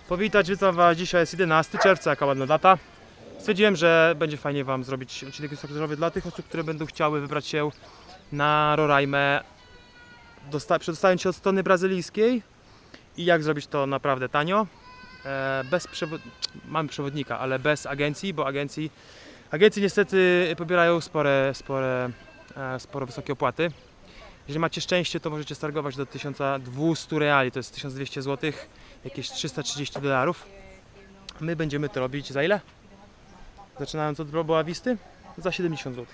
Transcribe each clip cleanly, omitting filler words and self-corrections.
Powitać, witam Was. Dzisiaj jest 11 czerwca, jaka ładna data. Stwierdziłem, że będzie fajnie Wam zrobić odcinek instruktażowy dla tych osób, które będą chciały wybrać się na Roraimę, przedostając się od strony brazylijskiej i jak zrobić to naprawdę tanio. Mamy przewodnika, ale bez agencji, bo agencje niestety pobierają sporo wysokie opłaty. Jeżeli macie szczęście, to możecie stargować do 1200 reali, to jest 1200 zł, jakieś 330 dolarów. My będziemy to robić za ile? Zaczynając od Boa Visty? Za 70 zł,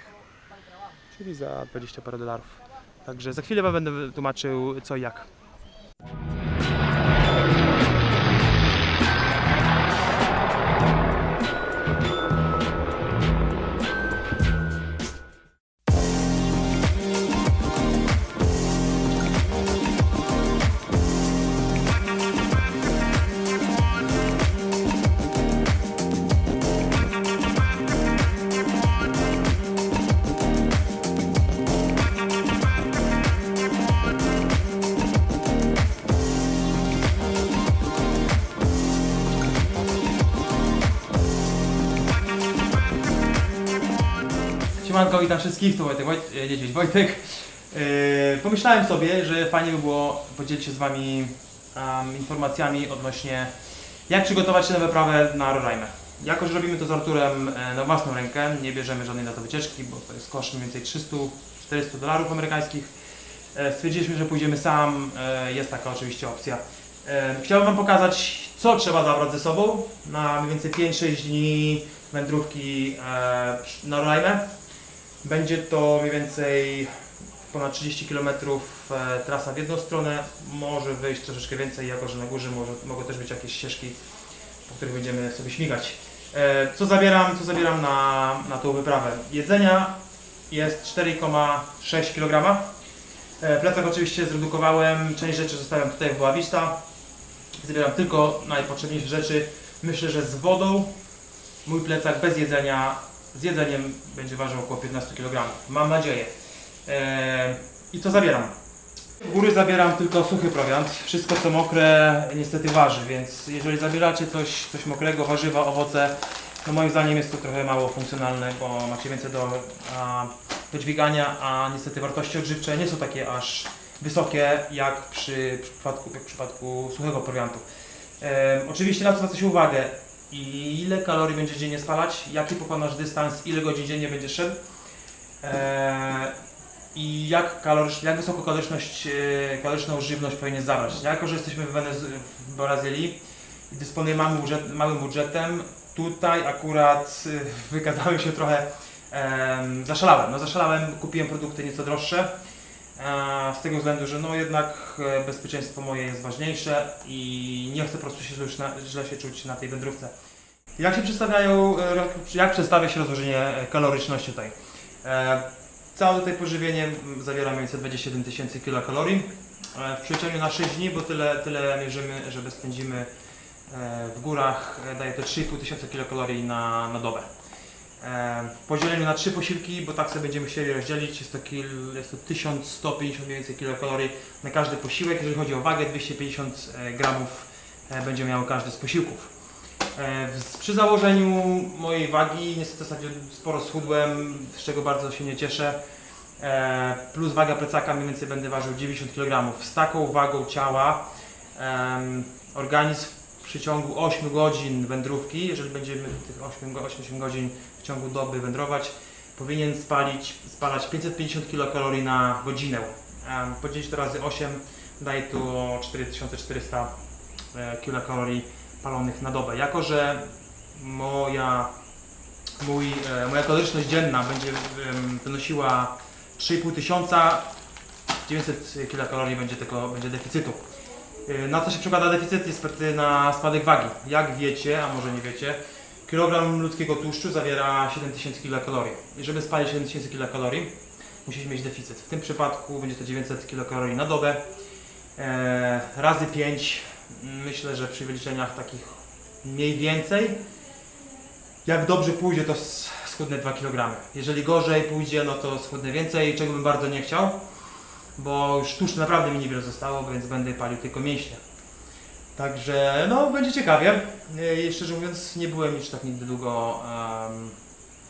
czyli za 20 parę dolarów. Także za chwilę Wam będę tłumaczył co i jak. Siemanko, witam wszystkich, tu Niedźwiedź Wojtek. Pomyślałem sobie, że fajnie by było podzielić się z Wami informacjami odnośnie jak przygotować się na wyprawę na Roraimę. Jako, że robimy to z Arturem na własną rękę, nie bierzemy żadnej na to wycieczki, bo to jest koszt mniej więcej 300-400 dolarów amerykańskich. Stwierdziliśmy, że pójdziemy sam, jest taka oczywiście opcja. Chciałbym Wam pokazać, co trzeba zabrać ze sobą na mniej więcej 5-6 dni wędrówki na Roraimę. Będzie to mniej więcej ponad 30 km trasa w jedną stronę, może wyjść troszeczkę więcej, jako że na górze mogą też być jakieś ścieżki, po których będziemy sobie śmigać. Co zabieram na tą wyprawę? Jedzenia jest 4,6 kg. Plecak oczywiście zredukowałem, część rzeczy zostawiam tutaj w Boa Vista. Zabieram tylko najpotrzebniejsze rzeczy. Myślę, że z wodą mój plecak bez jedzenia, z jedzeniem będzie ważył około 15 kg. Mam nadzieję. I co zabieram? W góry zabieram tylko suchy prowiant. Wszystko co mokre niestety waży, więc jeżeli zabieracie coś mokrego, warzywa, owoce, no moim zdaniem jest to trochę mało funkcjonalne, bo macie więcej do dźwigania, a niestety wartości odżywcze nie są takie aż wysokie jak w przypadku suchego prowiantu. Oczywiście na to zwraca się uwagę, ile kalorii będziesz dziennie spalać, jaki pokonasz dystans, ile godzin dziennie będziesz szedł i jak wysokokaloryczną żywność powinien zabrać. Jako, że jesteśmy w Brazylii i dysponujemy małym budżetem, tutaj akurat wykazałem się trochę, zaszalałem, kupiłem produkty nieco droższe, z tego względu, że no jednak bezpieczeństwo moje jest ważniejsze i nie chcę po prostu źle się czuć na tej wędrówce. Jak przedstawia się rozłożenie kaloryczności tutaj? Całe tutaj pożywienie zawiera mniej więcej 27 tysięcy kilokalorii. W przeliczeniu na 6 dni, bo tyle mierzymy, że spędzimy w górach, daje to 3,5 tysiąca kilokalorii na dobę. W podzieleniu na 3 posiłki, bo tak sobie będziemy chcieli rozdzielić, jest to 1150 mniej więcej kilokalorii na każdy posiłek. Jeżeli chodzi o wagę, 250 gramów będzie miał każdy z posiłków. Przy założeniu mojej wagi niestety sporo schudłem, z czego bardzo się nie cieszę. Plus waga plecaka mniej więcej będę ważył 90 kg. Z taką wagą ciała organizm w przeciągu 8 godzin wędrówki, jeżeli będziemy tych 8 godzin w ciągu doby wędrować, powinien spalać 550 kilokalorii na godzinę. Podzielić to razy 8 daje to 4400 kilokalorii palonych na dobę. Jako że moja kaloryczność dzienna będzie wynosiła 3,5 tysiąca, 900 kilokalorii będzie deficytu. Na co się przekłada deficyt? Niestety na spadek wagi. Jak wiecie, a może nie wiecie, kilogram ludzkiego tłuszczu zawiera 7000 kilokalorii. I żeby spalić 7000 kilokalorii, musisz mieć deficyt. W tym przypadku będzie to 900 kilokalorii na dobę. Razy 5, myślę, że przy wyliczeniach takich mniej więcej, jak dobrze pójdzie, to schudnę 2 kg. Jeżeli gorzej pójdzie, no to schudnę więcej, czego bym bardzo nie chciał, bo już tłuszczu naprawdę mi niewiele zostało, więc będę palił tylko mięśnie. Także no będzie ciekawie. Szczerze mówiąc nie byłem już tak nigdy długo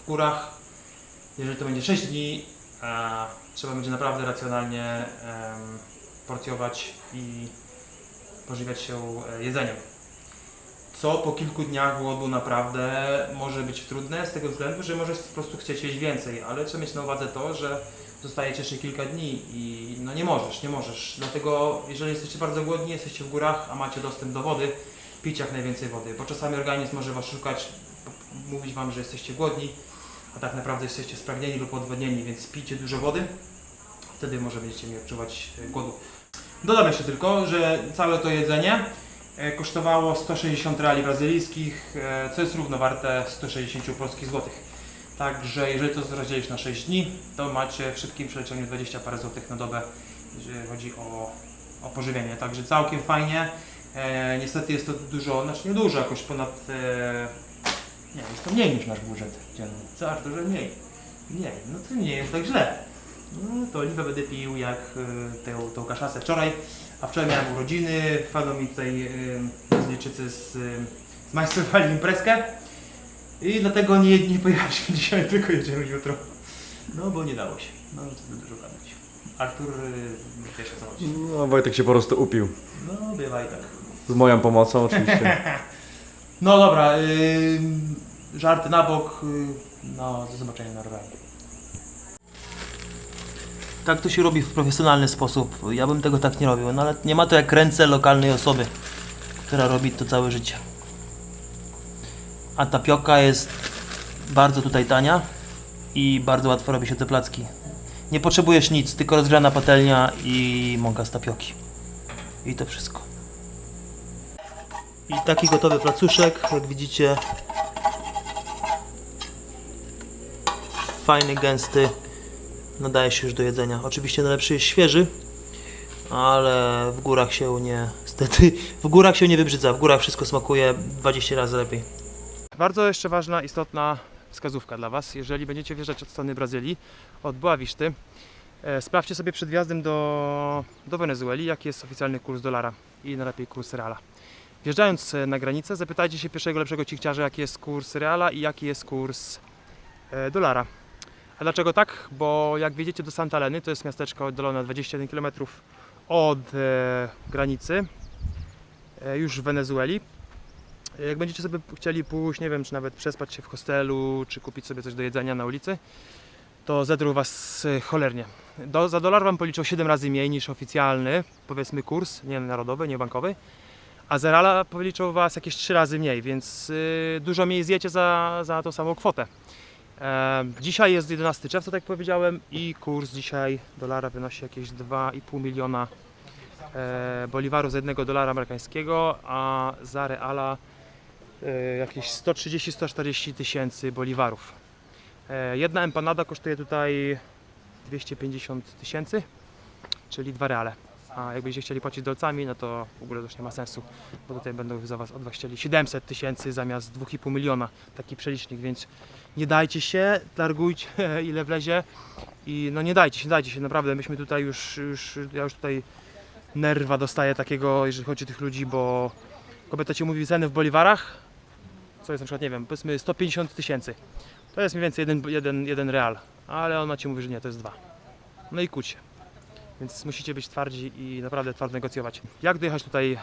w górach. Jeżeli to będzie 6 dni, trzeba będzie naprawdę racjonalnie porcjować i pożywiać się jedzeniem. Co po kilku dniach głodu naprawdę może być trudne z tego względu, że możesz po prostu chcieć jeść więcej, ale trzeba mieć na uwadze to, że zostajecie jeszcze kilka dni i no nie możesz. Dlatego jeżeli jesteście bardzo głodni, jesteście w górach, a macie dostęp do wody, pić jak najwięcej wody, bo czasami organizm może was szukać, mówić wam, że jesteście głodni, a tak naprawdę jesteście spragnieni lub odwodnieni, więc pijcie dużo wody, wtedy może będziecie mieli odczuwać głodu. Dodam jeszcze tylko, że całe to jedzenie kosztowało 160 reali brazylijskich, co jest równowarte 160 polskich złotych. Także jeżeli to rozdzielisz na 6 dni, to macie w szybkim przeliczeniu 20 parę złotych na dobę, jeżeli chodzi o pożywienie. Także całkiem fajnie. Niestety jest to dużo, znaczy nie dużo, jakoś ponad... nie, jest to mniej niż nasz budżet dzienny. Co, Arturze? Mniej. No to nie jest tak źle. No, to oliwę będę pił jak tą kaszasę wczoraj, a wczoraj miałem urodziny, wpadło mi tutaj Brazylijczycy zmajstrowali imprezkę i dlatego nie pojechaliśmy dzisiaj, tylko jedziemy jutro. No bo nie dało się, no to dużo gadać. Artur wiesz o co chodzi. No Wojtek się po prostu upił. No bywa i tak. Z moją pomocą oczywiście. No dobra, żarty na bok, no do zobaczenia na rowerze. Tak to się robi w profesjonalny sposób. Ja bym tego tak nie robił, no ale nie ma to jak ręce lokalnej osoby, która robi to całe życie. A tapioka jest bardzo tutaj tania i bardzo łatwo robi się te placki. Nie potrzebujesz nic, tylko rozgrzana patelnia i mąka z tapioki. I to wszystko. I taki gotowy placuszek, jak widzicie. Fajny, gęsty. Nadaje się już do jedzenia. Oczywiście najlepszy jest świeży, ale w górach się w górach się nie wybrzydza. W górach wszystko smakuje 20 razy lepiej. Bardzo jeszcze ważna, istotna wskazówka dla Was. Jeżeli będziecie wjeżdżać od strony Brazylii, od Boa Viszty, sprawdźcie sobie przed wjazdem do Wenezueli, jaki jest oficjalny kurs dolara i najlepiej kurs reala. Wjeżdżając na granicę, zapytajcie się pierwszego lepszego cichciarza, jaki jest kurs reala i jaki jest kurs dolara. A dlaczego tak? Bo jak wjedziecie do Santa Heleny, to jest miasteczko oddalone 21 km od granicy, już w Wenezueli. Jak będziecie sobie chcieli pójść, nie wiem, czy nawet przespać się w hostelu, czy kupić sobie coś do jedzenia na ulicy, to zedrą Was cholernie. Za dolar Wam policzą 7 razy mniej niż oficjalny, powiedzmy, kurs, nie narodowy, nie bankowy, a za reala policzą Was jakieś 3 razy mniej, więc dużo mniej zjecie za tą samą kwotę. Dzisiaj jest 11 czerwca, tak jak powiedziałem, i kurs dzisiaj dolara wynosi jakieś 2,5 miliona boliwarów za 1 dolara amerykańskiego, a za reala jakieś 130-140 tysięcy boliwarów. Jedna empanada kosztuje tutaj 250 tysięcy, czyli 2 reale. A jak będziecie chcieli płacić dolcami, no to w ogóle już nie ma sensu, bo tutaj będą za Was od Was chcieli 700 tysięcy zamiast 2,5 miliona, taki przelicznik, więc nie dajcie się, targujcie ile wlezie i no nie dajcie się, naprawdę, myśmy tutaj ja już tutaj nerwa dostaję takiego, jeżeli chodzi o tych ludzi, bo kobieta Ci mówi cenę w boliwarach, co jest na przykład, nie wiem, powiedzmy 150 tysięcy, to jest mniej więcej jeden real, ale ona Ci mówi, że nie, to jest 2. No i kłóć się. Więc musicie być twardzi i naprawdę twardo negocjować. Jak dojechać tutaj,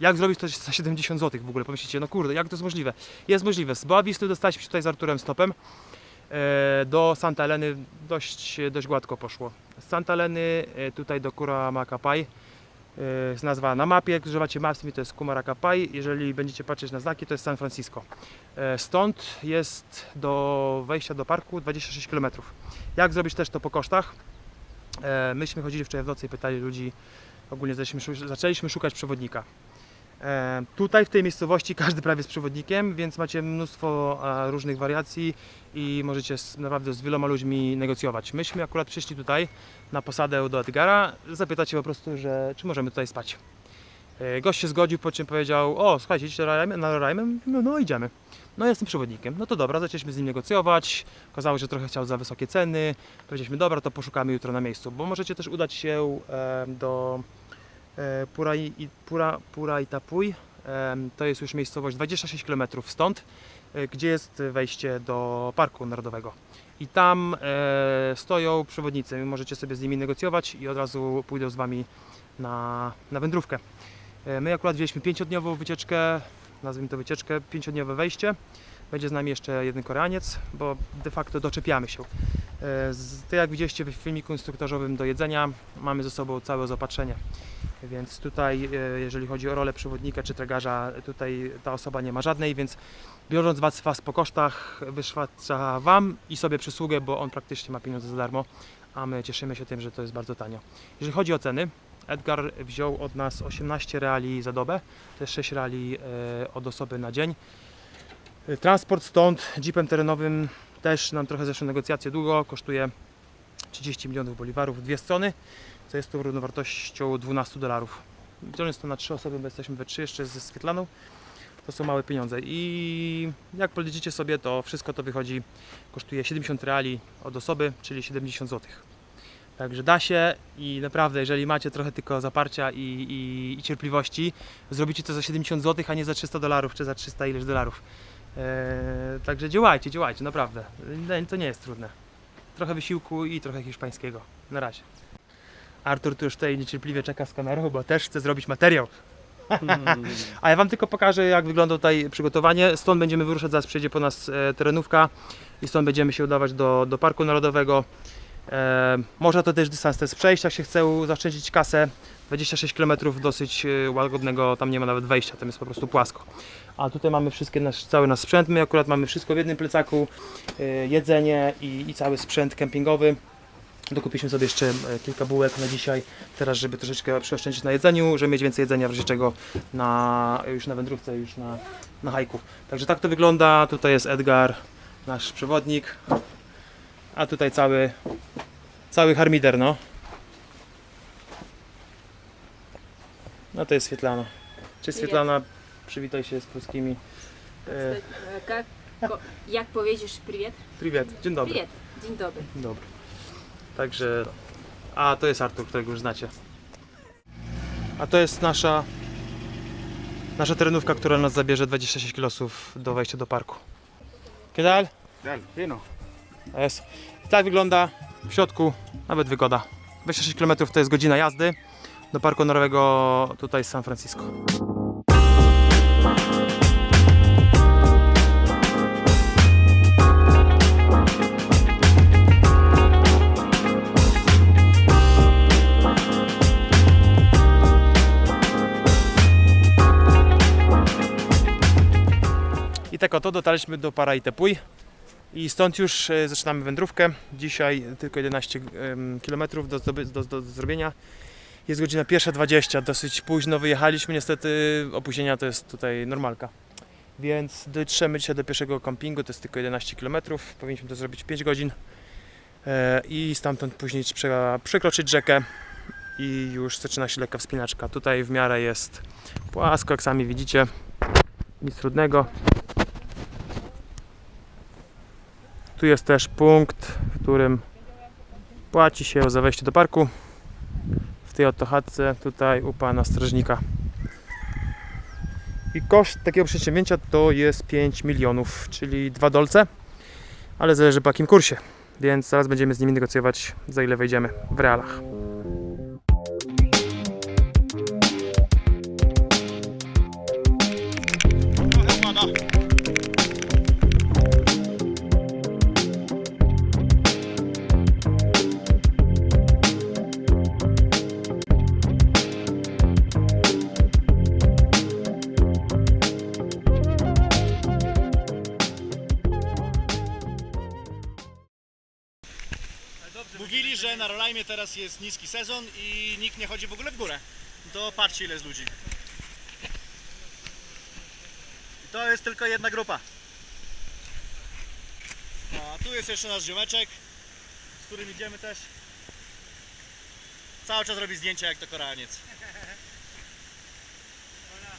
jak zrobić to za 70 zł w ogóle? Pomyślicie, no kurde, jak to jest możliwe? Jest możliwe. Z Boa Visty dostaliśmy się tutaj z Arturem stopem. Do Santa Heleny dość gładko poszło. Z Santa Heleny tutaj do Cumaracapai, jest nazwa na mapie, jak używacie Maps, to jest Cumaracapai. Jeżeli będziecie patrzeć na znaki, to jest San Francisco. Stąd jest do wejścia do parku 26 km. Jak zrobić też to po kosztach? Myśmy chodzili wczoraj w nocy i pytali ludzi, ogólnie zaczęliśmy szukać przewodnika. Tutaj w tej miejscowości każdy prawie jest przewodnikiem, więc macie mnóstwo różnych wariacji i możecie naprawdę z wieloma ludźmi negocjować. Myśmy akurat przyszli tutaj na posadę do Edgara, zapytać się po prostu, czy możemy tutaj spać. Gość się zgodził, po czym powiedział, o słuchajcie, idziecie na Roraimę? No idziemy. No jestem przewodnikiem. No to dobra, zaczęliśmy z nim negocjować. Okazało się, że trochę chciał za wysokie ceny. Powiedzieliśmy, dobra, to poszukamy jutro na miejscu, bo możecie też udać się do Pura Itapuj. To jest już miejscowość 26 km stąd, gdzie jest wejście do Parku Narodowego. I tam stoją przewodnicy, możecie sobie z nimi negocjować i od razu pójdą z Wami na wędrówkę. My akurat wzięliśmy 5-dniową wycieczkę, nazwijmy to wycieczkę, 5-dniowe wejście. Będzie z nami jeszcze jeden Koreaniec, bo de facto doczepiamy się. Tak jak widzieliście w filmiku instruktażowym do jedzenia, mamy ze sobą całe zaopatrzenie. Więc tutaj, jeżeli chodzi o rolę przewodnika czy tragarza, tutaj ta osoba nie ma żadnej, więc biorąc was po kosztach, wyszwacza Wam i sobie przysługę, bo on praktycznie ma pieniądze za darmo, a my cieszymy się tym, że to jest bardzo tanio. Jeżeli chodzi o ceny, Edgar wziął od nas 18 reali za dobę, to jest 6 reali od osoby na dzień. Transport stąd jeepem terenowym też nam trochę zeszły negocjacje długo, kosztuje 30 milionów boliwarów w dwie strony, co jest to równowartością $12. Biorąc to na 3 osoby, bo jesteśmy we 3 jeszcze ze Swietlaną, to są małe pieniądze i jak policzycie sobie, to wszystko to wychodzi, kosztuje 70 reali od osoby, czyli 70 zł. Także da się i naprawdę, jeżeli macie trochę tylko zaparcia i cierpliwości, zrobicie to za 70 zł, a nie za $300 czy za 300 ileś dolarów. Także działajcie, naprawdę. To nie jest trudne. Trochę wysiłku i trochę hiszpańskiego. Na razie. Artur tu już tutaj niecierpliwie czeka z kamerą, bo też chce zrobić materiał. A ja Wam tylko pokażę, jak wygląda tutaj przygotowanie. Stąd będziemy wyruszać, zaraz przyjedzie po nas terenówka i stąd będziemy się udawać do Parku Narodowego. Można to też dystans test przejść, jak się chce zaoszczędzić kasę. 26 km dosyć łagodnego, tam nie ma nawet wejścia, tam jest po prostu płasko. A tutaj mamy cały nasz sprzęt, my akurat mamy wszystko w jednym plecaku, jedzenie i cały sprzęt kempingowy. Dokupiliśmy sobie jeszcze kilka bułek na dzisiaj, teraz żeby troszeczkę przeoszczędzić na jedzeniu, żeby mieć więcej jedzenia w razie czego już na wędrówce, już na hajku. Także tak to wygląda, tutaj jest Edgar, nasz przewodnik, a tutaj cały harmider, no. No to jest Swietlana. Cześć Swietlana, przywitaj się z polskimi. Jak powiedziesz привет? Привет, dzień dobry. Привет, dzień dobry. Dobry. Także, a to jest Artur, którego już znacie. A to jest nasza terenówka, która nas zabierze 26 km do wejścia do parku. ¿Qué tal? Fino. Jest. I tak wygląda w środku, nawet wygoda. 26 km to jest godzina jazdy do Parku Narodowego tutaj z San Francisco. I tak oto dotarliśmy do Para Itapuj i stąd już zaczynamy wędrówkę. Dzisiaj tylko 11 km do zrobienia. Jest godzina 1:20, dosyć późno wyjechaliśmy, niestety opóźnienia to jest tutaj normalka. Więc dotrzemy dzisiaj do pierwszego kampingu, to jest tylko 11 km, powinniśmy to zrobić 5 godzin i stamtąd później trzeba przekroczyć rzekę i już zaczyna się lekka wspinaczka. Tutaj w miarę jest płasko, jak sami widzicie, nic trudnego. Tu jest też punkt, w którym płaci się za wejście do parku. W tej oto chatce tutaj u pana strażnika. I koszt takiego przedsięwzięcia to jest 5 milionów, czyli $2, ale zależy po jakim kursie. Więc zaraz będziemy z nimi negocjować, za ile wejdziemy w realach. Mówili, że na Roraimie teraz jest niski sezon i nikt nie chodzi w ogóle w górę. To patrzcie, ile jest ludzi. I to jest tylko jedna grupa. A tu jest jeszcze nasz ziomeczek, z którym idziemy też. Cały czas robi zdjęcia jak to Koreaniec.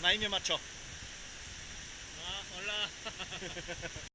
Na imię Macho. Hola.